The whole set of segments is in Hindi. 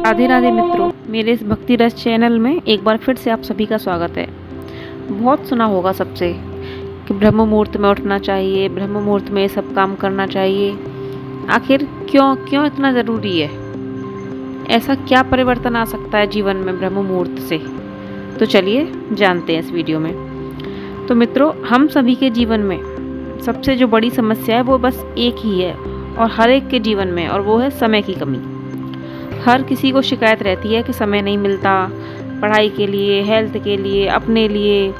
राधे राधे मित्रों, मेरे इस भक्ति रस चैनल में एक बार फिर से आप सभी का स्वागत है। बहुत सुना होगा सबसे कि ब्रह्म मुहूर्त में उठना चाहिए, ब्रह्म मुहूर्त में ये सब काम करना चाहिए। आखिर क्यों क्यों इतना ज़रूरी है? ऐसा क्या परिवर्तन आ सकता है जीवन में ब्रह्म मुहूर्त से? तो चलिए जानते हैं इस वीडियो में। तो मित्रों, हम सभी के जीवन में सबसे जो बड़ी समस्या है वो बस एक ही है, और हर एक के जीवन में, और वो है समय की कमी। हर किसी को शिकायत रहती है कि समय नहीं मिलता, पढ़ाई के लिए, हेल्थ के लिए, अपने लिए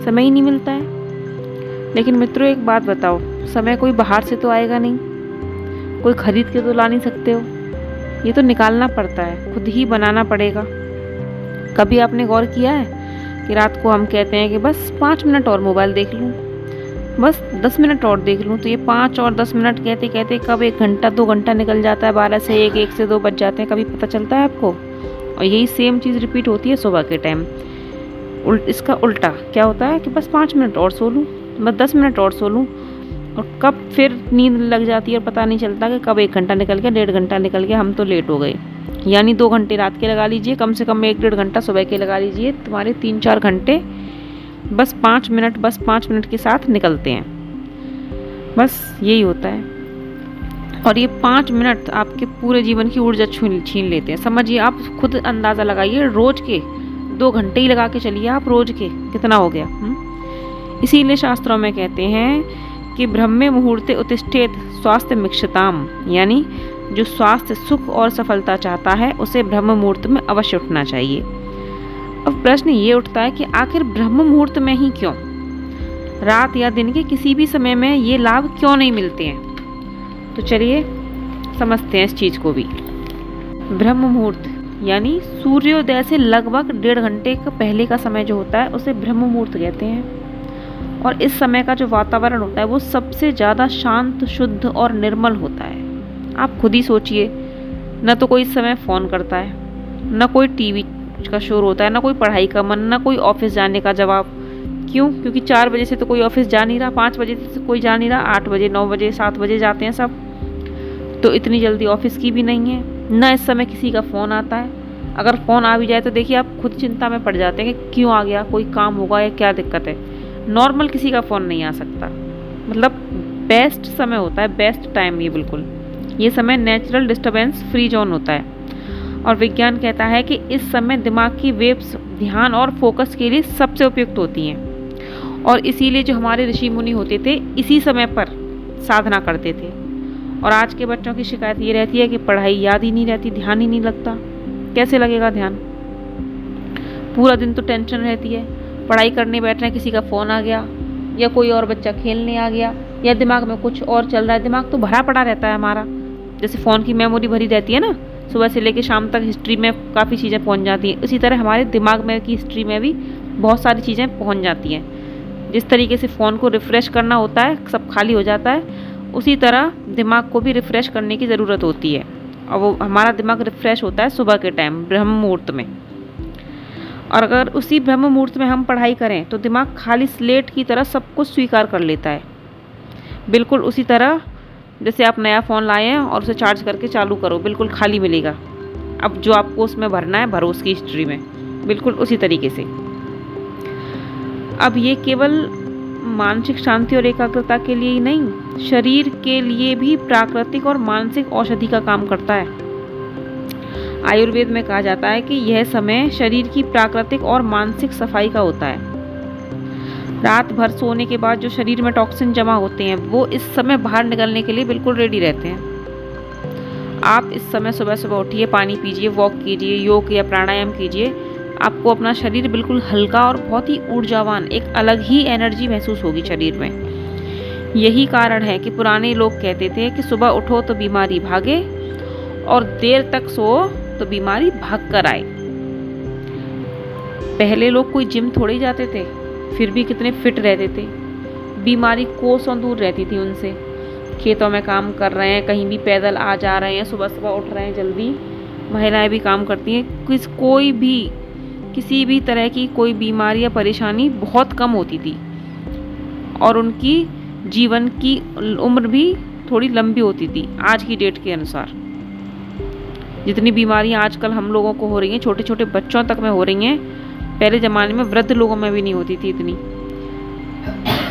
समय ही नहीं मिलता है। लेकिन मित्रों, एक बात बताओ, समय कोई बाहर से तो आएगा नहीं, कोई खरीद के तो ला नहीं सकते हो। ये तो निकालना पड़ता है, खुद ही बनाना पड़ेगा। कभी आपने गौर किया है कि रात को हम कहते हैं कि बस 5 मिनट और मोबाइल देख लूँ, बस 10 मिनट और देख लूँ, तो ये 5 और 10 मिनट कहते कहते कब 1 घंटा 2 घंटा निकल जाता है, 12 से 1, 1 से 2 बज जाते हैं, कभी पता चलता है आपको? और यही सेम चीज़ रिपीट होती है सुबह के टाइम। इसका उल्टा क्या होता है कि बस 5 मिनट और सो लूँ, बस 10 मिनट और सो लूँ, और कब फिर नींद लग जाती है और पता नहीं चलता कि कब 1 घंटा निकल गया, 1.5 घंटा निकल गया, हम तो लेट हो गए। यानी 2 घंटे रात के लगा लीजिए, कम से कम 1-1.5 घंटा सुबह के लगा लीजिए, तुम्हारे 3-4 घंटे बस 5 मिनट के साथ निकलते हैं। बस यही होता है। और ये 5 मिनट आपके पूरे जीवन की ऊर्जा छीन लेते हैं। समझिए, आप खुद अंदाज़ा लगाइए, रोज के 2 घंटे ही लगा के चलिए आप, रोज के कितना हो गया। इसीलिए शास्त्रों में कहते हैं कि ब्रह्मे मुहूर्ते उत्तिष्ठेत स्वास्थ्य मिक्षताम, यानी जो स्वास्थ्य, सुख और सफलता चाहता है उसे ब्रह्म मुहूर्त में अवश्य उठना चाहिए। अब प्रश्न ये उठता है कि आखिर ब्रह्म मुहूर्त में ही क्यों? रात या दिन के किसी भी समय में ये लाभ क्यों नहीं मिलते हैं? तो चलिए समझते हैं इस चीज़ को भी। ब्रह्म मुहूर्त यानी सूर्योदय से लगभग 1.5 घंटे का पहले का समय जो होता है उसे ब्रह्म मुहूर्त कहते हैं। और इस समय का जो वातावरण होता है वो सबसे ज़्यादा शांत, शुद्ध और निर्मल होता है। आप खुद ही सोचिए, न तो कोई इस समय फ़ोन करता है, न कोई टीवी का शोर होता है, ना कोई पढ़ाई का मन, ना कोई ऑफिस जाने का जवाब। क्यों? क्योंकि 4 बजे से तो कोई ऑफिस जा नहीं रहा, 5 बजे से कोई जा नहीं रहा, 8 बजे, 9 बजे, 7 बजे जाते हैं सब, तो इतनी जल्दी ऑफिस की भी नहीं है। ना इस समय किसी का फ़ोन आता है। अगर फ़ोन आ भी जाए तो देखिए आप खुद चिंता में पड़ जाते हैं कि क्यों आ गया, कोई काम होगा या क्या दिक्कत है। नॉर्मल किसी का फ़ोन नहीं आ सकता। मतलब बेस्ट समय होता है, बेस्ट टाइम ये बिल्कुल। ये समय नेचुरल डिस्टर्बेंस फ्री जोन होता है। और विज्ञान कहता है कि इस समय दिमाग की वेव्स ध्यान और फोकस के लिए सबसे उपयुक्त होती हैं। और इसीलिए जो हमारे ऋषि मुनि होते थे इसी समय पर साधना करते थे। और आज के बच्चों की शिकायत ये रहती है कि पढ़ाई याद ही नहीं रहती, ध्यान ही नहीं लगता। कैसे लगेगा ध्यान? पूरा दिन तो टेंशन रहती है, पढ़ाई करने बैठ रहे हैं, किसी का फ़ोन आ गया, या कोई और बच्चा खेलने आ गया, या दिमाग में कुछ और चल रहा है। दिमाग तो भरा पड़ा रहता है हमारा, जैसे फ़ोन की मेमोरी भरी रहती है ना, सुबह से लेकर शाम तक हिस्ट्री में काफ़ी चीज़ें पहुंच जाती हैं। इसी तरह हमारे दिमाग में की हिस्ट्री में भी बहुत सारी चीज़ें पहुंच जाती हैं। जिस तरीके से फ़ोन को रिफ़्रेश करना होता है, सब खाली हो जाता है, उसी तरह दिमाग को भी रिफ़्रेश करने की ज़रूरत होती है। और वो हमारा दिमाग रिफ़्रेश होता है सुबह के टाइम, ब्रह्म मुहूर्त में। और अगर उसी ब्रह्म मुहूर्त में हम पढ़ाई करें तो दिमाग खाली स्लेट की तरह सब कुछ स्वीकार कर लेता है। बिल्कुल उसी तरह जैसे आप नया फ़ोन लाए हैं और उसे चार्ज करके चालू करो, बिल्कुल खाली मिलेगा। अब जो आपको उसमें भरना है भरो उसकी हिस्ट्री में, बिल्कुल उसी तरीके से। अब ये केवल मानसिक शांति और एकाग्रता के लिए ही नहीं, शरीर के लिए भी प्राकृतिक और मानसिक औषधि का काम करता है। आयुर्वेद में कहा जाता है कि यह समय शरीर की प्राकृतिक और मानसिक सफाई का होता है। रात भर सोने के बाद जो शरीर में टॉक्सिन जमा होते हैं वो इस समय बाहर निकलने के लिए बिल्कुल रेडी रहते हैं। आप इस समय सुबह सुबह उठिए, पानी पीजिए, वॉक कीजिए, योग या प्राणायाम कीजिए, आपको अपना शरीर बिल्कुल हल्का और बहुत ही ऊर्जावान, एक अलग ही एनर्जी महसूस होगी शरीर में। यही कारण है कि पुराने लोग कहते थे कि सुबह उठो तो बीमारी भागे, और देर तक सो तो बीमारी भाग कर आए। पहले लोग कोई जिम थोड़े ही जाते थे, फिर भी कितने फिट रहते थे। बीमारी कोसों दूर रहती थी उनसे। खेतों में काम कर रहे हैं, कहीं भी पैदल आ जा रहे हैं, सुबह सुबह उठ रहे हैं जल्दी, महिलाएं भी काम करती हैं, कोई भी किसी भी तरह की कोई बीमारी या परेशानी बहुत कम होती थी, और उनकी जीवन की उम्र भी थोड़ी लंबी होती थी आज की डेट के अनुसार। जितनी बीमारियां आजकल हम लोगों को हो रही हैं, छोटे छोटे बच्चों तक में हो रही हैं, पहले ज़माने में वृद्ध लोगों में भी नहीं होती थी इतनी।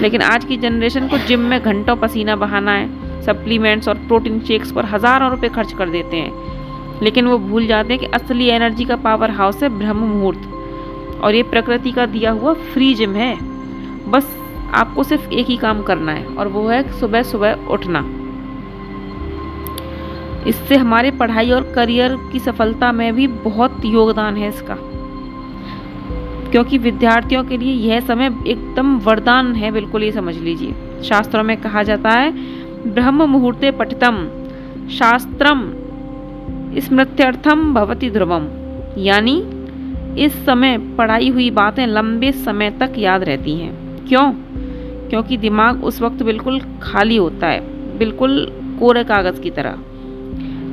लेकिन आज की जनरेशन को जिम में घंटों पसीना बहाना है, सप्लीमेंट्स और प्रोटीन शेक्स पर हज़ारों रुपए खर्च कर देते हैं, लेकिन वो भूल जाते हैं कि असली एनर्जी का पावर हाउस है ब्रह्म मुहूर्त, और ये प्रकृति का दिया हुआ फ्री जिम है। बस आपको सिर्फ एक ही काम करना है, और वो है सुबह सुबह उठना। इससे हमारे पढ़ाई और करियर की सफलता में भी बहुत योगदान है इसका, क्योंकि विद्यार्थियों के लिए यह समय एकदम वरदान है, बिल्कुल ये समझ लीजिए। शास्त्रों में कहा जाता है ब्रह्म मुहूर्ते पठितम शास्त्रम स्मृत्यर्थम भवति ध्रुवम, यानी इस समय पढ़ाई हुई बातें लंबे समय तक याद रहती हैं। क्यों? क्योंकि दिमाग उस वक्त बिल्कुल खाली होता है, बिल्कुल कोरे कागज़ की तरह।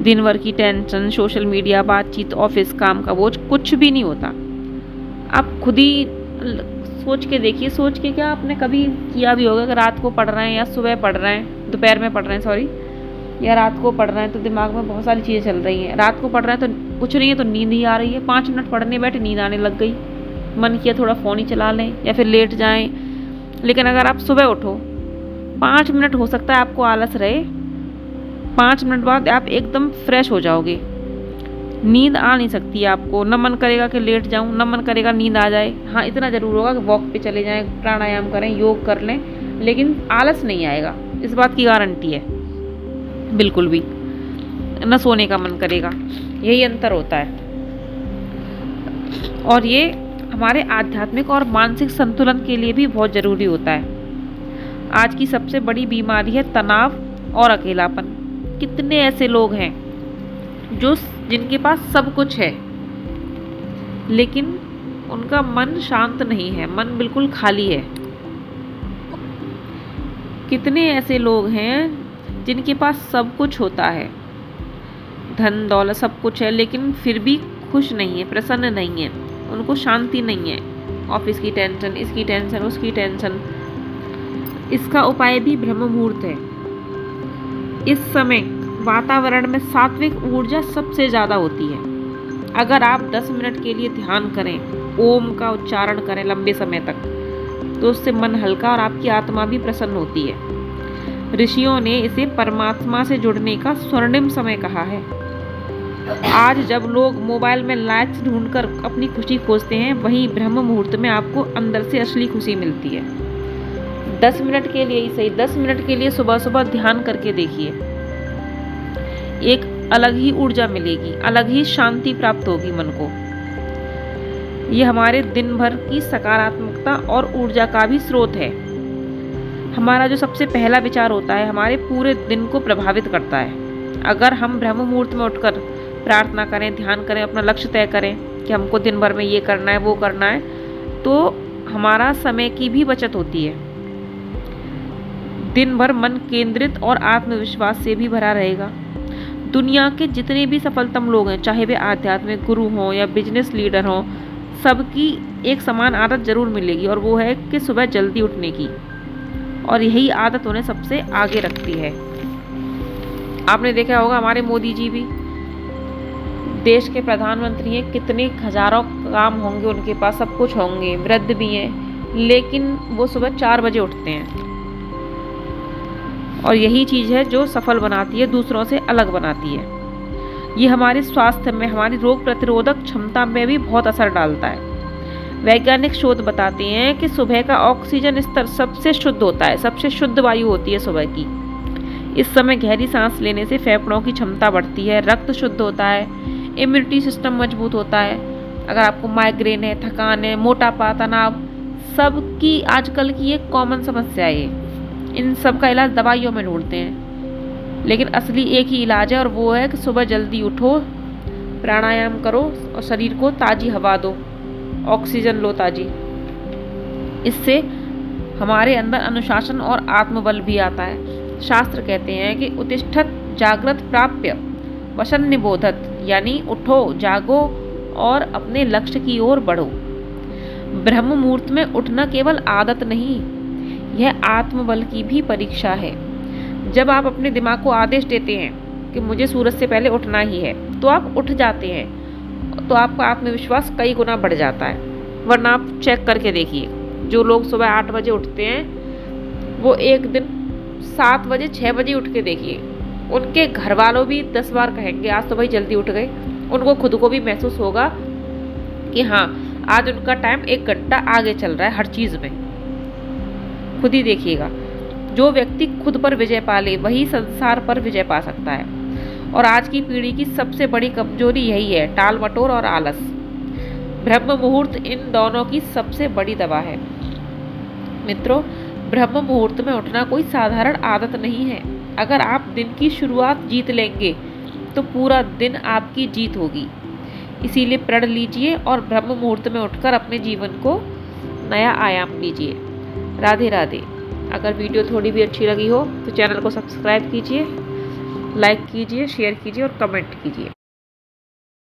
दिन भर की टेंशन, सोशल मीडिया, बातचीत, ऑफिस काम का बोझ कुछ भी नहीं होता। आप खुद ही सोच के देखिए, सोच के क्या आपने कभी किया भी होगा कि रात को पढ़ रहे हैं या सुबह पढ़ रहे हैं, दोपहर में पढ़ रहे हैं सॉरी, या रात को पढ़ रहे हैं तो दिमाग में बहुत सारी चीज़ें चल रही हैं। रात को पढ़ रहे हैं तो कुछ नहीं है तो नींद ही आ रही है, 5 मिनट पढ़ने बैठे नींद आने लग गई, मन किया थोड़ा फ़ोन ही चला लें या फिर लेट जाएं। लेकिन अगर आप सुबह उठो, 5 मिनट हो सकता है आपको आलस रहे, 5 मिनट बाद आप एकदम फ्रेश हो जाओगे। नींद आ नहीं सकती आपको, न मन करेगा कि लेट जाऊं, न मन करेगा नींद आ जाए। हाँ, इतना ज़रूर होगा कि वॉक पे चले जाएं, प्राणायाम करें, योग कर लें, लेकिन आलस नहीं आएगा, इस बात की गारंटी है बिल्कुल भी। न सोने का मन करेगा, यही अंतर होता है। और ये हमारे आध्यात्मिक और मानसिक संतुलन के लिए भी बहुत ज़रूरी होता है। आज की सबसे बड़ी बीमारी है तनाव और अकेलापन। कितने ऐसे लोग हैं जिनके पास सब कुछ है, लेकिन उनका मन शांत नहीं है, मन बिल्कुल खाली है। कितने ऐसे लोग हैं जिनके पास सब कुछ होता है, धन दौलत सब कुछ है, लेकिन फिर भी खुश नहीं है, प्रसन्न नहीं है, उनको शांति नहीं है। ऑफिस की टेंशन, इसकी टेंशन, उसकी टेंशन। इसका उपाय भी ब्रह्म मुहूर्त है। इस समय वातावरण में सात्विक ऊर्जा सबसे ज़्यादा होती है। अगर आप 10 मिनट के लिए ध्यान करें, ओम का उच्चारण करें लंबे समय तक, तो उससे मन हल्का और आपकी आत्मा भी प्रसन्न होती है। ऋषियों ने इसे परमात्मा से जुड़ने का स्वर्णिम समय कहा है। आज जब लोग मोबाइल में लाइक्स ढूंढकर अपनी खुशी खोजते हैं, वहीं ब्रह्म मुहूर्त में आपको अंदर से असली खुशी मिलती है। 10 मिनट के लिए ही सही, 10 मिनट के लिए सुबह सुबह ध्यान करके देखिए, एक अलग ही ऊर्जा मिलेगी, अलग ही शांति प्राप्त होगी मन को। ये हमारे दिन भर की सकारात्मकता और ऊर्जा का भी स्रोत है। हमारा जो सबसे पहला विचार होता है, हमारे पूरे दिन को प्रभावित करता है। अगर हम ब्रह्म मुहूर्त में उठकर प्रार्थना करें, ध्यान करें, अपना लक्ष्य तय करें कि हमको दिन भर में ये करना है, वो करना है, तो हमारा समय की भी बचत होती है। दिन भर मन केंद्रित और आत्मविश्वास से भी भरा रहेगा। दुनिया के जितने भी सफलतम लोग हैं, चाहे वे आध्यात्मिक गुरु हों या बिजनेस लीडर हों, सबकी एक समान आदत जरूर मिलेगी, और वो है कि सुबह जल्दी उठने की। और यही आदत उन्हें सबसे आगे रखती है। आपने देखा होगा हमारे मोदी जी भी देश के प्रधानमंत्री हैं, कितने हजारों काम होंगे उनके पास, सब कुछ होंगे, वृद्ध भी हैं, लेकिन वो सुबह 4 बजे उठते हैं। और यही चीज़ है जो सफल बनाती है, दूसरों से अलग बनाती है। ये हमारे स्वास्थ्य में, हमारी रोग प्रतिरोधक क्षमता में भी बहुत असर डालता है। वैज्ञानिक शोध बताते हैं कि सुबह का ऑक्सीजन स्तर सबसे शुद्ध होता है, सबसे शुद्ध वायु होती है सुबह की। इस समय गहरी सांस लेने से फेफड़ों की क्षमता बढ़ती है, रक्त शुद्ध होता है, इम्यूनिटी सिस्टम मजबूत होता है। अगर आपको माइग्रेन है, थकान है, मोटापा, तनाव, सबकी आजकल की एक कॉमन समस्या है। इन सब का इलाज दवाइयों में ढूंढते हैं, लेकिन असली एक ही इलाज है, और वो है कि सुबह जल्दी उठो, प्राणायाम करो और शरीर को ताज़ी हवा दो, ऑक्सीजन लो ताज़ी। इससे हमारे अंदर अनुशासन और आत्मबल भी आता है। शास्त्र कहते हैं कि उत्तिष्ठत जागृत प्राप्य वशन निबोधत, यानी उठो, जागो और अपने लक्ष्य की ओर बढ़ो। ब्रह्म मुहूर्त में उठना केवल आदत नहीं, यह आत्मबल की भी परीक्षा है। जब आप अपने दिमाग को आदेश देते हैं कि मुझे सूरज से पहले उठना ही है, तो आप उठ जाते हैं, तो आपका आत्मविश्वास कई गुना बढ़ जाता है। वरना आप चेक करके देखिए, जो लोग सुबह 8 बजे उठते हैं वो एक दिन 7 बजे 6 बजे उठ के देखिए, उनके घर वालों भी 10 बार कहेंगे आज तो भाई जल्दी उठ गए। उनको खुद को भी महसूस होगा कि हाँ, आज उनका टाइम 1 घंटा आगे चल रहा है हर चीज़ में। खुद ही देखिएगा, जो व्यक्ति खुद पर विजय पा ले वही संसार पर विजय पा सकता है। और आज की पीढ़ी की सबसे बड़ी कमजोरी यही है, टाल मटोल और आलस। ब्रह्म मुहूर्त इन दोनों की सबसे बड़ी दवा है। मित्रों, ब्रह्म मुहूर्त में उठना कोई साधारण आदत नहीं है। अगर आप दिन की शुरुआत जीत लेंगे तो पूरा दिन आपकी जीत होगी। इसीलिए प्रण लीजिए और ब्रह्म मुहूर्त में उठकर अपने जीवन को नया आयाम दीजिए। राधे राधे। अगर वीडियो थोड़ी भी अच्छी लगी हो तो चैनल को सब्सक्राइब कीजिए, लाइक कीजिए, शेयर कीजिए और कमेंट कीजिए।